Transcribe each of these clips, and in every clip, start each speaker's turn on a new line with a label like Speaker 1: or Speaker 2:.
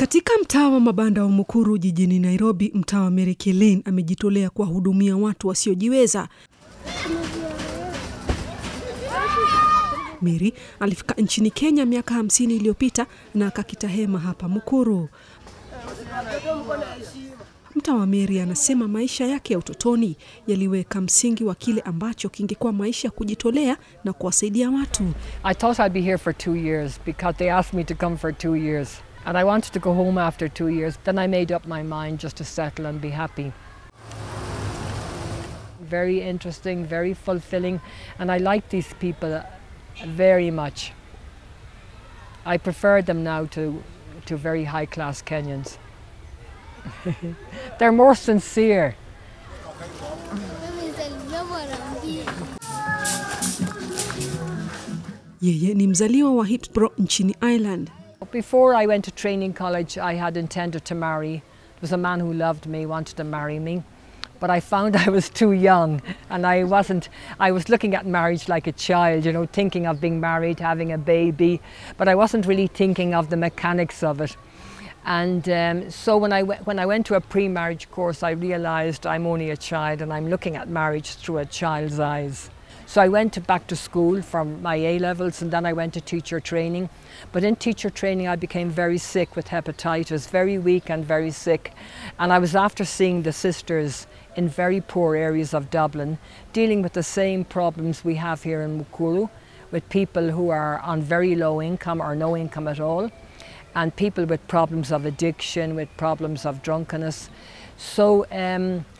Speaker 1: Katika mtaa wa mabanda wa Mukuru jijini Nairobi, Mtawa Mary Kileen amejitolea kuwahudumia watu wasiojiweza. Mary alifika nchini Kenya miaka 50 iliyopita na akakita hema hapa Mukuru. Mtawa Mary anasema maisha yake ya utotoni yaliweka msingi wa kile ambacho kingekuwa maisha kujitolea na kuwasaidia watu.
Speaker 2: I thought I'd be here for 2 years because they asked me to come for 2 years. And I wanted to go home after 2 years. Then I made up my mind just to settle and be happy. Very interesting, very fulfilling, and I like these people very much. I prefer them now to very high-class Kenyans. They're more sincere.
Speaker 1: Yeye ni mzaliwa wa Hillsborough nchini Ireland.
Speaker 2: Before I went to training college, I had intended to marry. There was a man who loved me, wanted to marry me, but I found I was too young, and I was looking at marriage like a child, you know, thinking of being married, having a baby, but I wasn't really thinking of the mechanics of it. And so when I went to a pre-marriage course, I realized I'm only a child and I'm looking at marriage through a child's eyes. So I went back to school for my A-levels, and then I went to teacher training. But in teacher training I became very sick with hepatitis, very weak and very sick. And I was after seeing the sisters in very poor areas of Dublin, dealing with the same problems we have here in Mukuru, with people who are on very low income or no income at all, and people with problems of addiction, with problems of drunkenness. So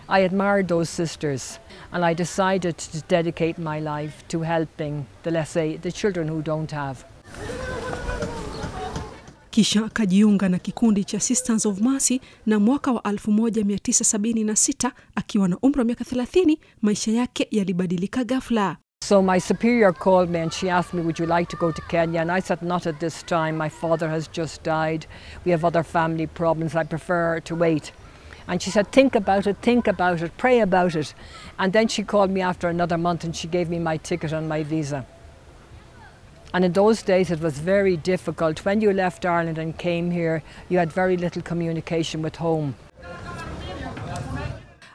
Speaker 2: I admired those sisters, and I decided to dedicate my life to helping the children who don't have.
Speaker 1: Kisha akajiunga na kikundi cha Sisters of Mercy na mwaka wa 1976 akiwa na umri wa miaka 30, maisha yake yalibadilika ghafla.
Speaker 2: So my superior called me and she asked me, would you like to go to Kenya? And I said, not at this time. My father has just died. We have other family problems. I prefer to wait. And she said, think about it, pray about it. And then she called me after another month and she gave me my ticket and my visa. And in those days it was very difficult. When you left Ireland and came here, you had very little communication with home.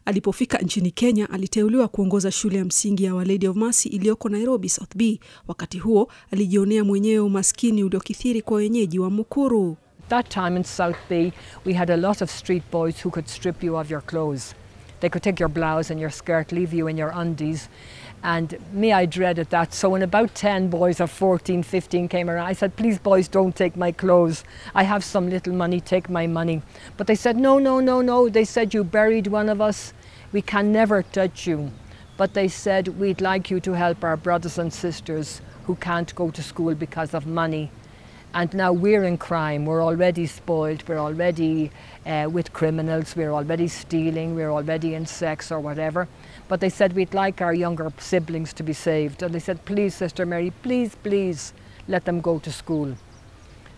Speaker 1: Alipofika nchini Kenya, aliteuliwa kuongoza shule ya msingi ya Lady of Mercy iliyoko Nairobi South B. Wakati huo alijionea mwenyewe umaskini uliokithiri kwa wenyeji wa Mukuru.
Speaker 2: That time in South B, we had a lot of street boys who could strip you of your clothes. They could take your blouse and your skirt, leave you in your undies. And me, I dreaded that. So when about 10 boys of 14, 15 came around, I said, please boys, don't take my clothes. I have some little money, take my money. But they said, no, no, no, no. They said, you buried one of us. We can never touch you. But they said, we'd like you to help our brothers and sisters who can't go to school because of money. And now we're in crime, we're already spoiled, we're already with criminals, we're already stealing, we're already in sex or whatever. But they said we'd like our younger siblings to be saved. And they said, please, Sister Mary, please, please, let them go to school.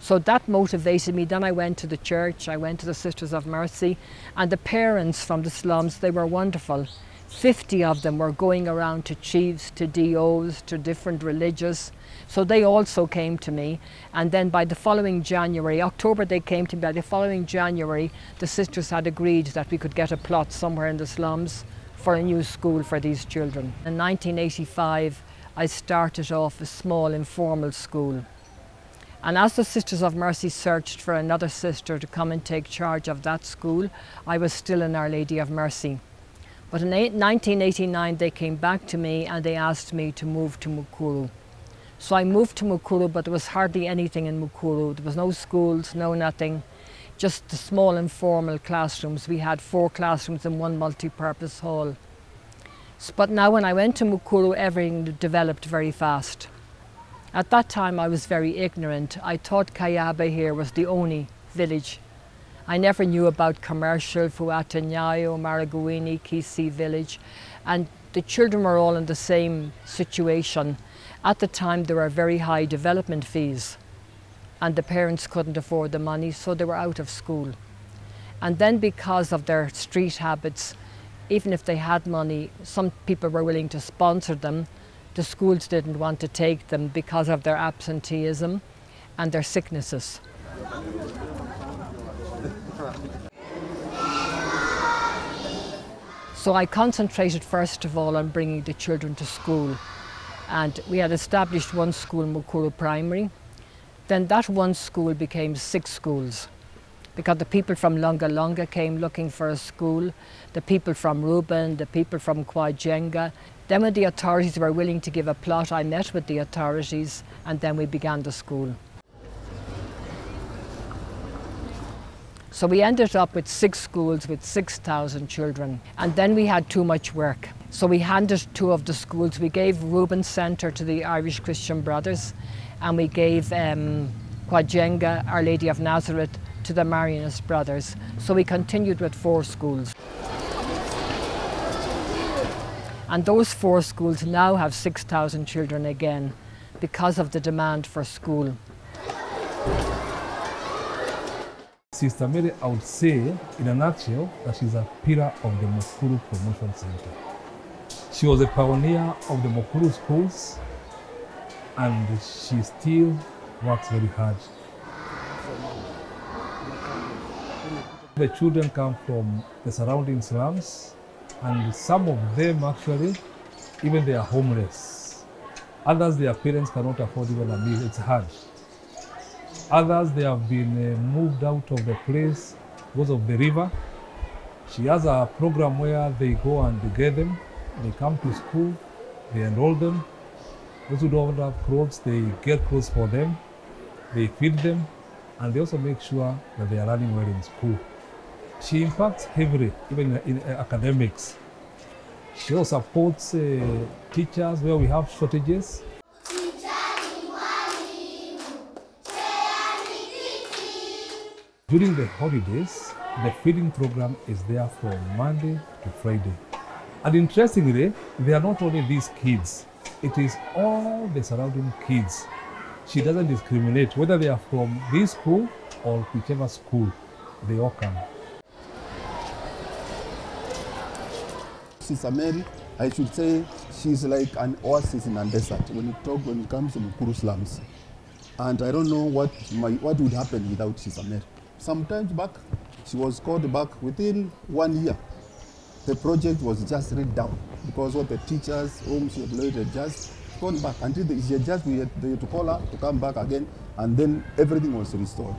Speaker 2: So that motivated me. Then I went to the church, I went to the Sisters of Mercy, and the parents from the slums, they were wonderful. 50 of them were going around to chiefs, to DOs, to different religious. So they also came to me. And then by the following January, October they came to me, by the following January, the sisters had agreed that we could get a plot somewhere in the slums for a new school for these children. In 1985, I started off a small informal school. And as the Sisters of Mercy searched for another sister to come and take charge of that school, I was still in Our Lady of Mercy. But in 1989 they came back to me and they asked me to move to Mukuru. So I moved to Mukuru, but there was hardly anything in Mukuru. There was no schools, no nothing, just the small informal classrooms. We had 4 classrooms in one multi-purpose hall. But now when I went to Mukuru, everything developed very fast. At that time I was very ignorant. I thought Kayabe here was the only village. I never knew about commercial, Fuatanyayo, Maragouini, Kisi village, and the children were all in the same situation. At the time there were very high development fees and the parents couldn't afford the money, so they were out of school. And then because of their street habits, even if they had money, some people were willing to sponsor them. The schools didn't want to take them because of their absenteeism and their sicknesses. So I concentrated first of all on bringing the children to school. And we had established one school, Mukuru Primary. Then that one school became 6 schools, because the people from Lunga Lunga came looking for a school, the people from Reuben, the people from Kuwahudumia. Then when the authorities were willing to give a plot, I met with the authorities, and then we began the school. So we ended up with 6 schools with 6,000 children. And then we had too much work. So we handed 2 of the schools. We gave Reuben Centre to the Irish Christian Brothers, and we gave Kuwahudumia, Our Lady of Nazareth, to the Marianist Brothers. So we continued with 4 schools. And those 4 schools now have 6,000 children again because of the demand for school.
Speaker 3: Sister Mary, I would say, in a nutshell, that she's a pillar of the Mukuru Promotion Center. She was a pioneer of the Mukuru schools, and she still works very hard. The children come from the surrounding slums, and some of them actually, even they are homeless. Others, their parents cannot afford even a meal, it's hard. Others, they have been moved out of the place because of the river. She has a program where they go and they get them, they come to school, they enroll them. Those who don't have clothes, they get clothes for them, they feed them, and they also make sure that they are learning well in school. She impacts heavily, even in academics. She also supports teachers where we have shortages. During the holidays, the feeding program is there from Monday to Friday. And interestingly, they are not only these kids, it is all the surrounding kids. She doesn't discriminate whether they are from this school or whichever school, they all come.
Speaker 4: Sister Mary, I should say, she's like an oasis in a desert when it comes to Mukuru slums. And I don't know what would happen without Sister Mary. Sometimes back, she was called back within 1 year. The project was just read down because what the teachers whom she employed had just gone back until they had to call her to come back again, and then everything was restored.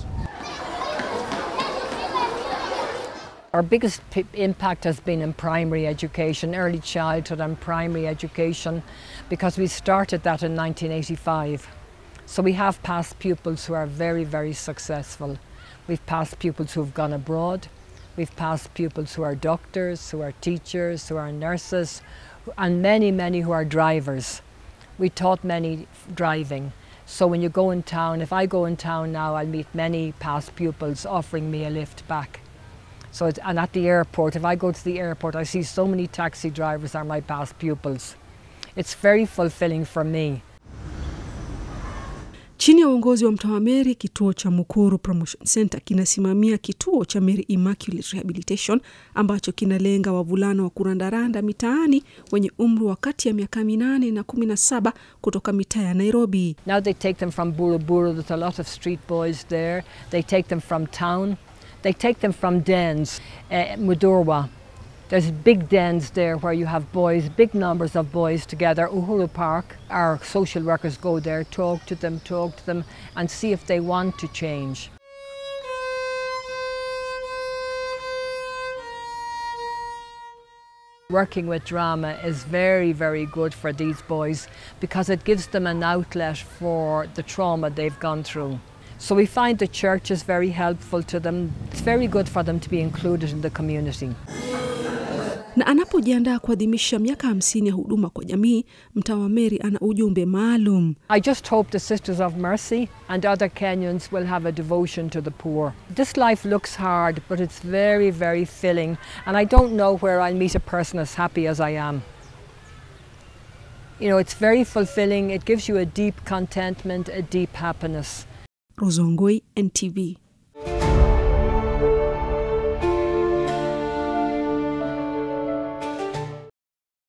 Speaker 2: Our biggest impact has been in primary education, early childhood and primary education, because we started that in 1985. So we have past pupils who are very, very successful. We've passed pupils who have gone abroad. We've passed pupils who are doctors, who are teachers, who are nurses, and many, many who are drivers. We taught many driving. So when you go in town, if I go in town now, I'll meet many past pupils offering me a lift back. So and at the airport, if I go to the airport, I see so many taxi drivers are my past pupils. It's very fulfilling for me.
Speaker 1: Chini ya uongozi wa Mtawa Mary, kituo cha Mukuru Promotion Center kinasimamia kituo cha Mary Immaculate Rehabilitation ambacho kinalenga wavulana wa kurandaranda mitaani wenye umri wa kati ya miaka 8 na 17 kutoka mitaa ya Nairobi.
Speaker 2: Now they take them from Buru. There's a lot of street boys there. They take them from town. They take them from dens, Mudurwa. There's big dens there where you have boys, big numbers of boys together. Uhuru Park, our social workers go there, talk to them and see if they want to change. Working with drama is very, very good for these boys because it gives them an outlet for the trauma they've gone through. So we find the church is very helpful to them. It's very good for them to be included in the community.
Speaker 1: Na anapojiandaa kuadhimisha miaka 50 ya huduma kwa jamii, Mtawa Mary ana ujumbe maalum.
Speaker 2: I just hope the Sisters of Mercy and other Kenyans will have a devotion to the poor. This life looks hard, but it's very, very filling, and I don't know where I'll meet a person as happy as I am. You know, it's very fulfilling. It gives you a deep contentment, a deep happiness.
Speaker 1: Rozongoi, NTV.